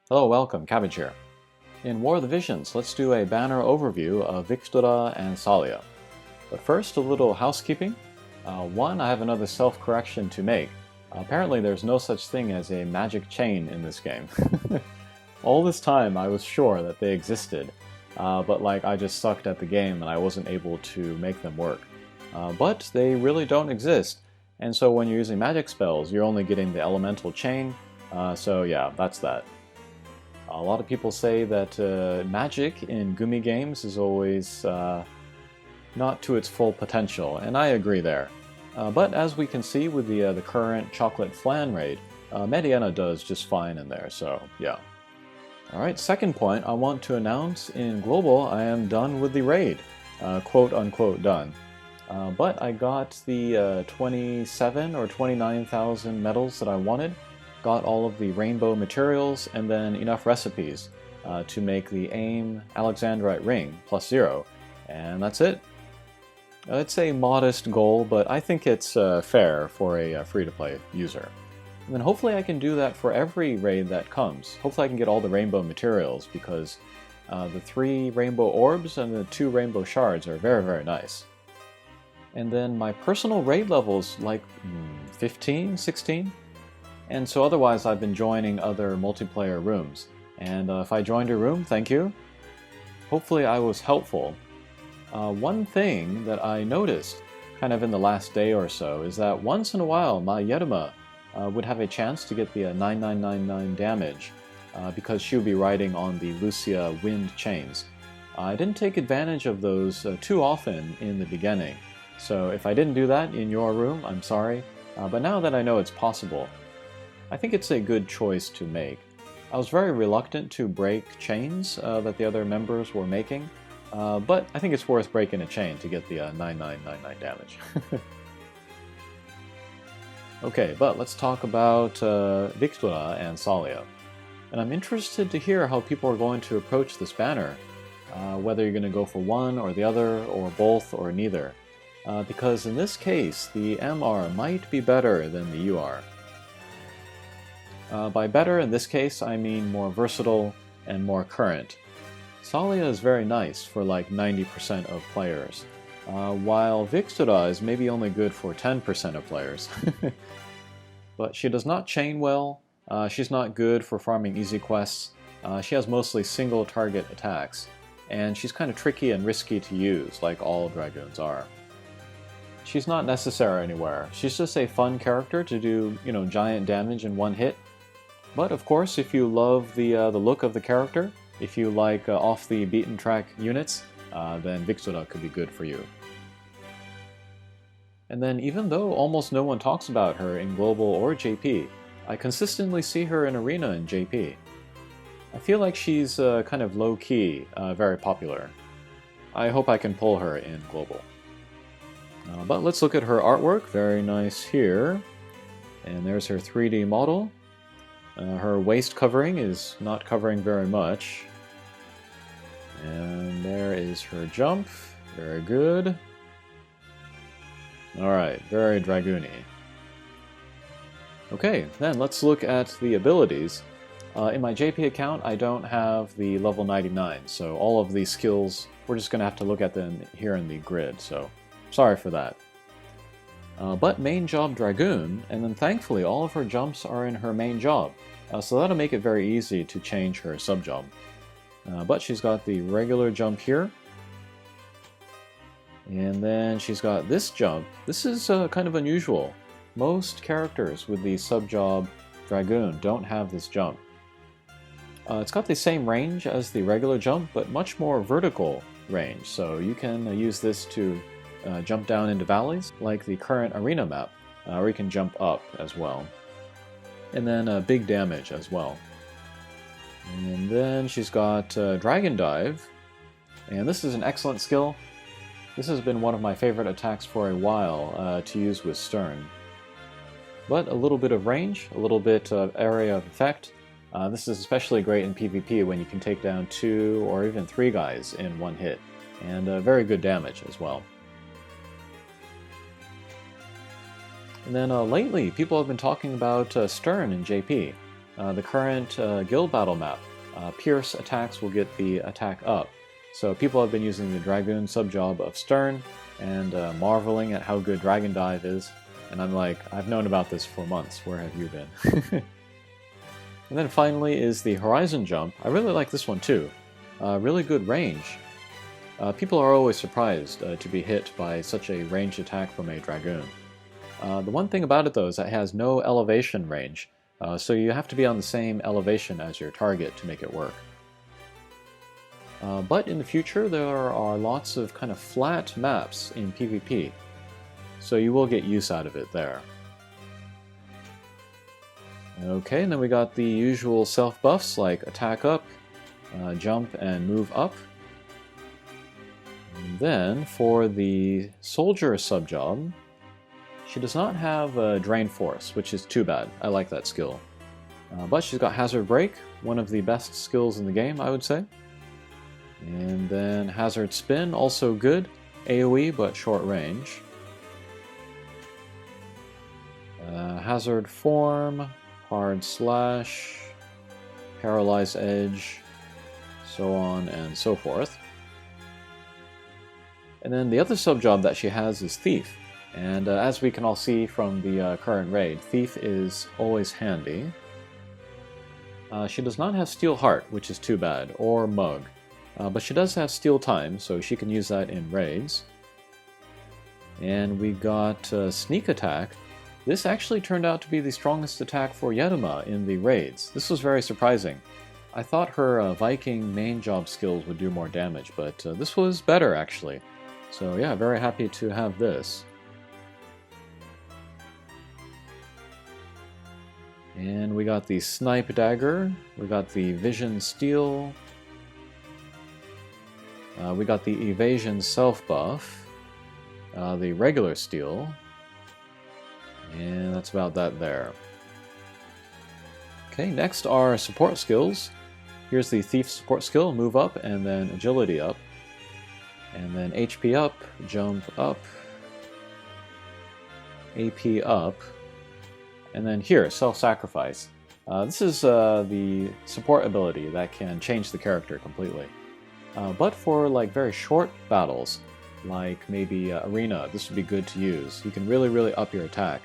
Hello, welcome, Cabbage here. In War of the Visions, let's do a banner overview of Victora and Salia. But first, a little housekeeping. One, I have another self-correction to make. Apparently there's no such thing as a magic chain in this game. All this time I was sure that they existed, but I just sucked at the game and I wasn't able to make them work. But they really don't exist, and so when you're using magic spells, you're only getting the elemental chain, so yeah, that's that. A lot of people say that magic in Gumi games is always not to its full potential, and I agree there. But as we can see with the current Chocolate Flan raid, Mediana does just fine in there, so yeah. Alright, second point, I want to announce in Global I am done with the raid. Quote unquote done. But I got the 27 or 29,000 medals that I wanted, got all of the rainbow materials, and then enough recipes to make the AIM Alexandrite ring +0, and that's it. It's a modest goal, but I think it's fair for a free-to-play user. And then hopefully I can do that for every raid that comes. Hopefully I can get all the rainbow materials, because the 3 rainbow orbs and the 2 rainbow shards are very, very nice. And then my personal raid level's like 15, 16? And so otherwise I've been joining other multiplayer rooms. And if I joined a room, thank you. Hopefully I was helpful. One thing that I noticed kind of in the last day or so is that once in a while my Yeruma would have a chance to get the 9999 damage because she would be riding on the Lucia wind chains. I didn't take advantage of those too often in the beginning. So if I didn't do that in your room, I'm sorry. But now that I know it's possible, I think it's a good choice to make. I was very reluctant to break chains that the other members were making, but I think it's worth breaking a chain to get the 9999 damage. Okay, but let's talk about Victora and Salia. And I'm interested to hear how people are going to approach this banner, whether you're going to go for one or the other, or both, or neither. Because in this case, the MR might be better than the UR. By better, in this case, I mean more versatile and more current. Salia is very nice for like 90% of players, while Victora is maybe only good for 10% of players. But she does not chain well, she's not good for farming easy quests, she has mostly single target attacks, and she's kind of tricky and risky to use, like all Dragoons are. She's not necessary anywhere, she's just a fun character to do, giant damage in one hit. But of course, if you love the look of the character, if you like off the beaten track units, then Victora could be good for you. And then even though almost no one talks about her in Global or JP, I consistently see her in Arena in JP. I feel like she's kind of low-key, very popular. I hope I can pull her in Global. But let's look at her artwork, very nice here. And there's her 3D model. Her waist covering is not covering very much. And there is her jump. Very good. Alright, very Dragoony. Okay, then let's look at the abilities. In my JP account, I don't have the level 99, so all of these skills, we're just going to have to look at them here in the grid, so sorry for that. But main job Dragoon, and then thankfully all of her jumps are in her main job, so that'll make it very easy to change her sub-job. But she's got the regular jump here, and then she's got this jump. This is kind of unusual. Most characters with the sub-job Dragoon don't have this jump. It's got the same range as the regular jump, but much more vertical range, so you can use this to jump down into valleys, like the current arena map, or you can jump up as well. And then big damage as well. And then she's got Dragon Dive, and this is an excellent skill. This has been one of my favorite attacks for a while to use with Stern. But a little bit of range, a little bit of area of effect. This is especially great in PvP when you can take down 2 or even 3 guys in one hit, and very good damage as well. And then lately, people have been talking about Stern in JP. the current guild battle map, Pierce attacks will get the attack up. So people have been using the Dragoon sub-job of Stern and marveling at how good Dragon Dive is. And I'm like, I've known about this for months. Where have you been? And then finally is the Horizon Jump. I really like this one too. Really good range. People are always surprised to be hit by such a ranged attack from a Dragoon. The one thing about it though is that it has no elevation range, so you have to be on the same elevation as your target to make it work. But in the future there are lots of kind of flat maps in PvP, so you will get use out of it there. Okay, and then we got the usual self buffs like attack up, jump and move up. And then for the soldier sub-job, she does not have Drain Force, which is too bad. I like that skill. But she's got Hazard Break, one of the best skills in the game, I would say. And then Hazard Spin, also good. AoE, but short range. Hazard Form, Hard Slash, Paralyze Edge, so on and so forth. And then the other sub-job that she has is Thief. And as we can all see from the current raid, Thief is always handy. She does not have Steel Heart, which is too bad, or Mug. But she does have Steel Time, so she can use that in raids. And we got Sneak Attack. This actually turned out to be the strongest attack for Yedama in the raids. This was very surprising. I thought her Viking main job skills would do more damage, but this was better actually. So yeah, very happy to have this. And we got the Snipe Dagger, we got the Vision Steel, we got the Evasion Self Buff, the regular Steel, and that's about that there. Okay, next are support skills. Here's the Thief support skill, move up, and then agility up. And then HP up, jump up, AP up, and then here, self-sacrifice. This is the support ability that can change the character completely. But for like very short battles, like maybe Arena, this would be good to use. You can really up your attack.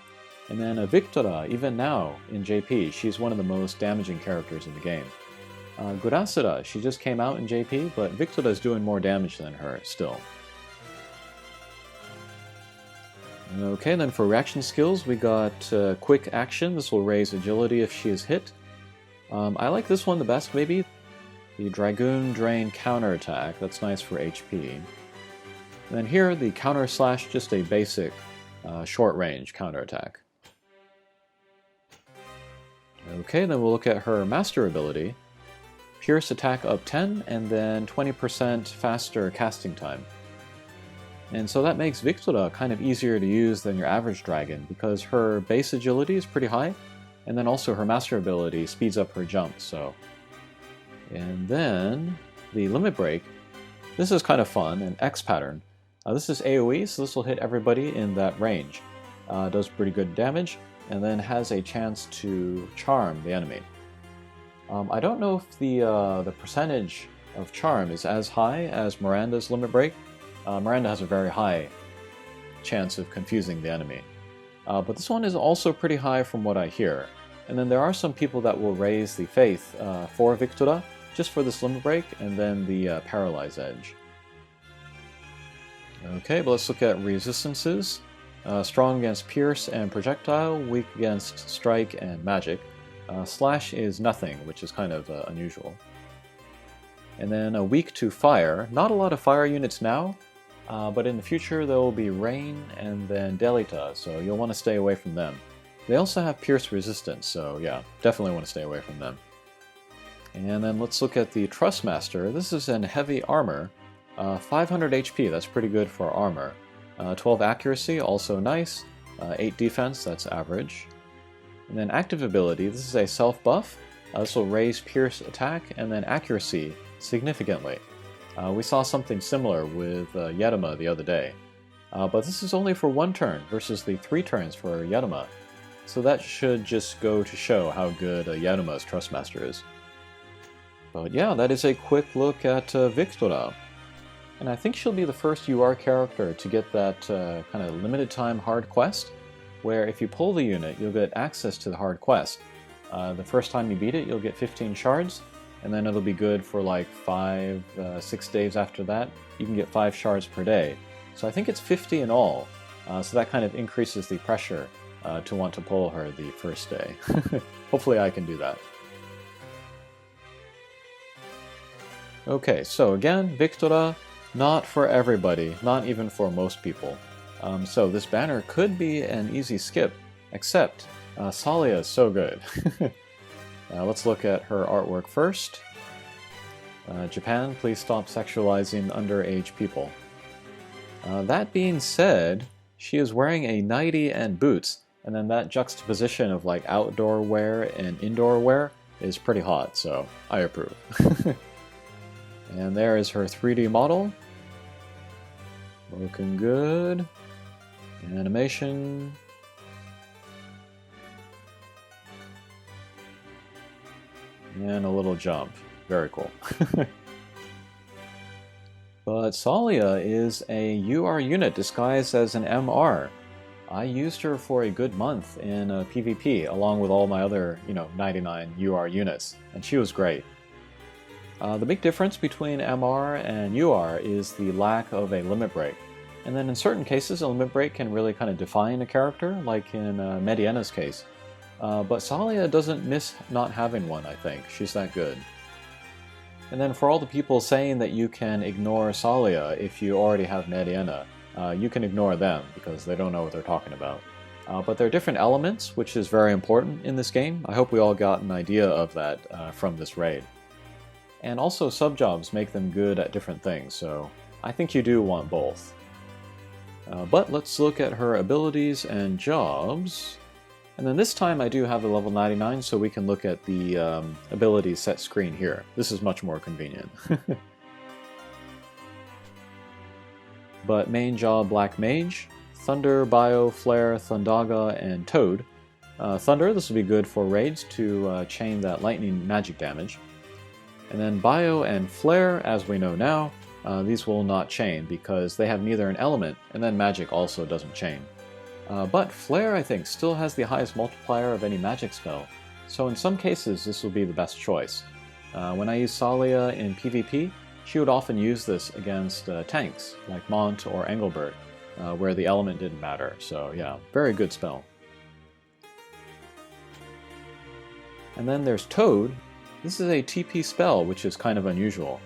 And then Victora, even now in JP, she's one of the most damaging characters in the game. Gurasura, she just came out in JP, but Victora is doing more damage than her still. Okay, then for reaction skills, we got Quick Action. This will raise agility if she is hit. I like this one the best, maybe. The Dragoon Drain Counterattack, that's nice for HP. And then here, the Counter Slash, just a basic short range counterattack. Okay, then we'll look at her Master ability. Pierce attack up 10, and then 20% faster casting time. And so that makes Victora kind of easier to use than your average dragon, because her base agility is pretty high, and then also her Master ability speeds up her jump, so... And then, the Limit Break. This is kind of fun, an X pattern. This is AoE, so this will hit everybody in that range. Does pretty good damage, and then has a chance to charm the enemy. I don't know if the percentage of charm is as high as Miranda's Limit Break. Miranda has a very high chance of confusing the enemy. But this one is also pretty high from what I hear. And then there are some people that will raise the Faith for Victora, just for this Limit Break, and then the Paralyze Edge. Okay, but let's look at resistances. Strong against Pierce and Projectile, weak against Strike and Magic. Slash is nothing, which is kind of unusual. And then weak to Fire. Not a lot of fire units now, but in the future there will be Rain and then Delita, so you'll want to stay away from them. They also have Pierce resistance, so yeah, definitely want to stay away from them. And then let's look at the Trustmaster. This is in heavy armor. 500 HP, that's pretty good for armor. 12 accuracy, also nice. 8 defense, that's average. And then active ability, this is a self buff. This will raise Pierce attack and then accuracy significantly. We saw something similar with Yedama the other day. But this is only for 1 turn versus the 3 turns for Yedama. So that should just go to show how good Yanuma's Trustmaster is. But yeah, that is a quick look at Victora. And I think she'll be the first UR character to get that kind of limited time hard quest, where if you pull the unit, you'll get access to the hard quest. The first time you beat it, you'll get 15 shards, and then it'll be good for like 6 days after that. You can get 5 shards per day. So I think it's 50 in all. So that kind of increases the pressure to want to pull her the first day. Hopefully I can do that. Okay, so again, Victora, not for everybody, not even for most people. So this banner could be an easy skip, except Salia is so good. Let's look at her artwork first. Japan, please stop sexualizing underage people. That being said, she is wearing a nightie and boots, and then that juxtaposition of like outdoor wear and indoor wear is pretty hot, so I approve. And there is her 3D model. Looking good. Animation. And a little jump. Very cool. But Salia is a UR unit disguised as an MR. I used her for a good month in PvP along with all my other, 99 UR units, and she was great. The big difference between MR and UR is the lack of a limit break. And then in certain cases, a limit break can really kind of define a character, like in Mediena's case. But Salia doesn't miss not having one, I think. She's that good. And then for all the people saying that you can ignore Salia if you already have Mediena, you can ignore them because they don't know what they're talking about. But there are different elements, which is very important in this game. I hope we all got an idea of that from this raid. And also sub-jobs make them good at different things, so I think you do want both. But let's look at her abilities and jobs. And then this time I do have a level 99, so we can look at the abilities set screen here. This is much more convenient. But main job Black Mage, Thunder, Bio, Flare, Thundaga, and Toad. Thunder, this will be good for raids to chain that lightning magic damage. And then Bio and Flare, as we know now, these will not chain because they have neither an element, and then magic also doesn't chain. But Flare, I think, still has the highest multiplier of any magic spell, so in some cases this will be the best choice. When I use Salia in PvP, she would often use this against tanks, like Mont or Engelbert, where the element didn't matter, so yeah, very good spell. And then there's Toad. This is a TP spell, which is kind of unusual.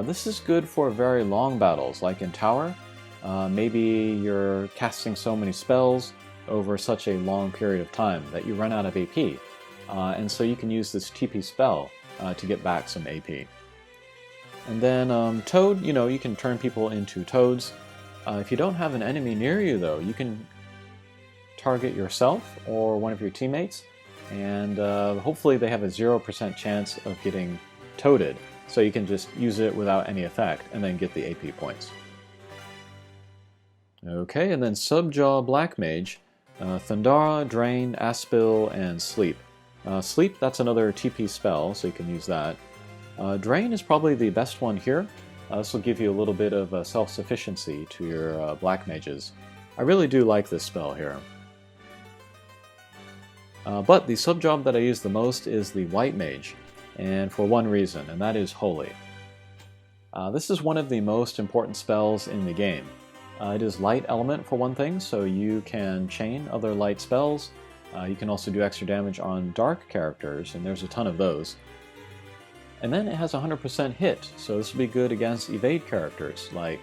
This is good for very long battles, like in Tower. Maybe you're casting so many spells over such a long period of time that you run out of AP. And so you can use this TP spell to get back some AP. And then Toad, you can turn people into toads. If you don't have an enemy near you, though, you can target yourself or one of your teammates, and hopefully they have a 0% chance of getting toaded, so you can just use it without any effect and then get the AP points. Okay, and then Subjaw Black Mage, Thundara, Drain, Aspil, and Sleep. Sleep, that's another TP spell, so you can use that. Drain is probably the best one here. This will give you a little bit of self-sufficiency to your Black Mages. I really do like this spell here. But the subjob that I use the most is the White Mage, and for one reason, and that is Holy. This is one of the most important spells in the game. It is light element for one thing, so you can chain other light spells. You can also do extra damage on dark characters, and there's a ton of those. And then it has 100% hit, so this will be good against evade characters like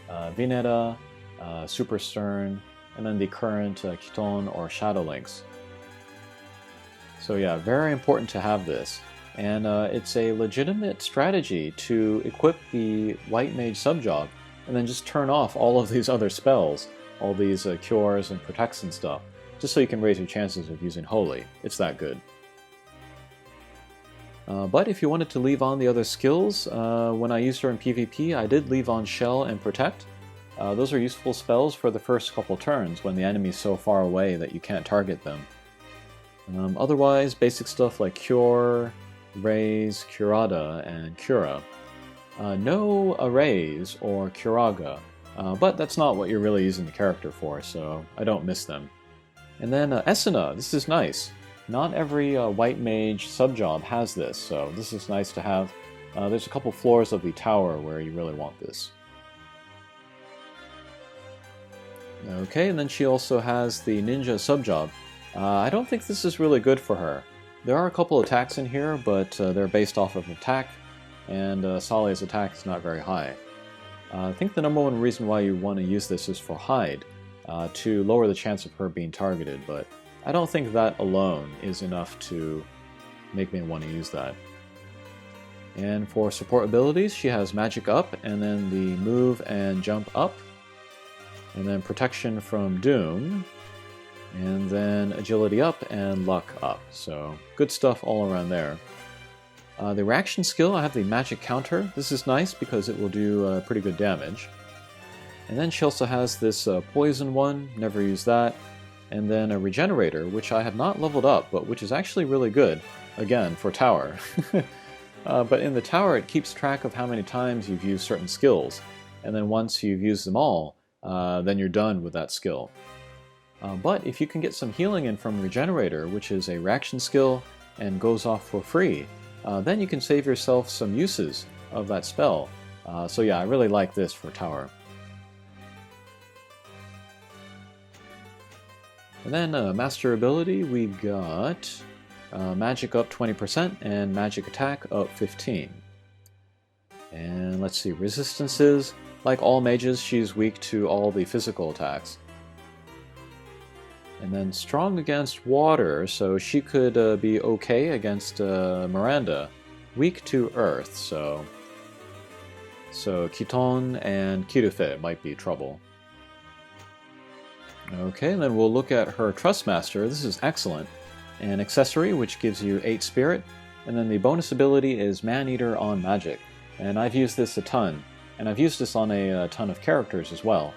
Vineta, Super Stern, and then the current Kiton or Shadow Lynx. So yeah, very important to have this. And it's a legitimate strategy to equip the White Mage subjob and then just turn off all of these other spells, all these cures and protects and stuff, just so you can raise your chances of using Holy. It's that good. But if you wanted to leave on the other skills, when I used her in PvP, I did leave on Shell and Protect. Those are useful spells for the first couple turns when the enemy's so far away that you can't target them. Otherwise, basic stuff like Cure, Raise, Curada, and Cura. No Arrays or Curaga, but that's not what you're really using the character for, so I don't miss them. And then Esena, this is nice. Not every white mage subjob has this, so this is nice to have. There's a couple floors of the tower where you really want this. Okay, and then she also has the ninja subjob. I don't think this is really good for her. There are a couple attacks in here, but they're based off of attack, and Salia's attack is not very high. I think the number one reason why you want to use this is for hide, to lower the chance of her being targeted, but I don't think that alone is enough to make me want to use that. And for support abilities, she has magic up, and then the move and jump up, and then protection from doom, and then agility up and luck up. So good stuff all around there. The reaction skill, I have the magic counter. This is nice because it will do pretty good damage. And then she also has this poison one, never use that. And then a regenerator, which I have not leveled up, but which is actually really good, again, for tower. But in the tower, it keeps track of how many times you've used certain skills. And then once you've used them all, then you're done with that skill. But if you can get some healing in from Regenerator, which is a reaction skill and goes off for free, then you can save yourself some uses of that spell. So yeah, I really like this for tower. And then master ability, we got magic up 20% and magic attack up 15. And let's see, resistances. Like all mages, she's weak to all the physical attacks. And then strong against water, so she could be okay against Miranda. Weak to earth, so Kiton and Kirufe might be trouble. Okay, and then we'll look at her Trustmaster. This is excellent. An accessory which gives you 8 spirit, and then the bonus ability is Man-Eater on magic. And I've used this a ton, and I've used this on a ton of characters as well.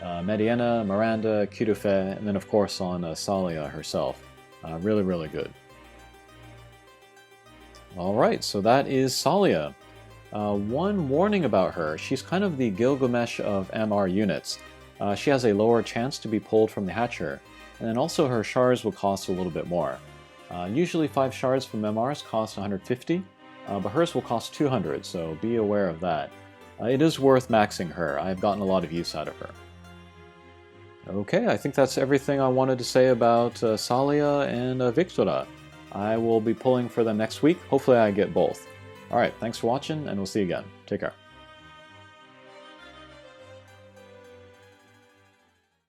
Mediana, Miranda, Kirufe, and then of course on Salia herself. Really, really good. Alright, so that is Salia. One warning about her, she's kind of the Gilgamesh of MR units. She has a lower chance to be pulled from the Hatcher, and then also her shards will cost a little bit more. Usually 5 shards from MRs cost 150, but hers will cost 200, so be aware of that. It is worth maxing her. I've gotten a lot of use out of her. Okay, I think that's everything I wanted to say about Salia and Victora. I will be pulling for them next week. Hopefully I get both. Alright, thanks for watching, and we'll see you again. Take care.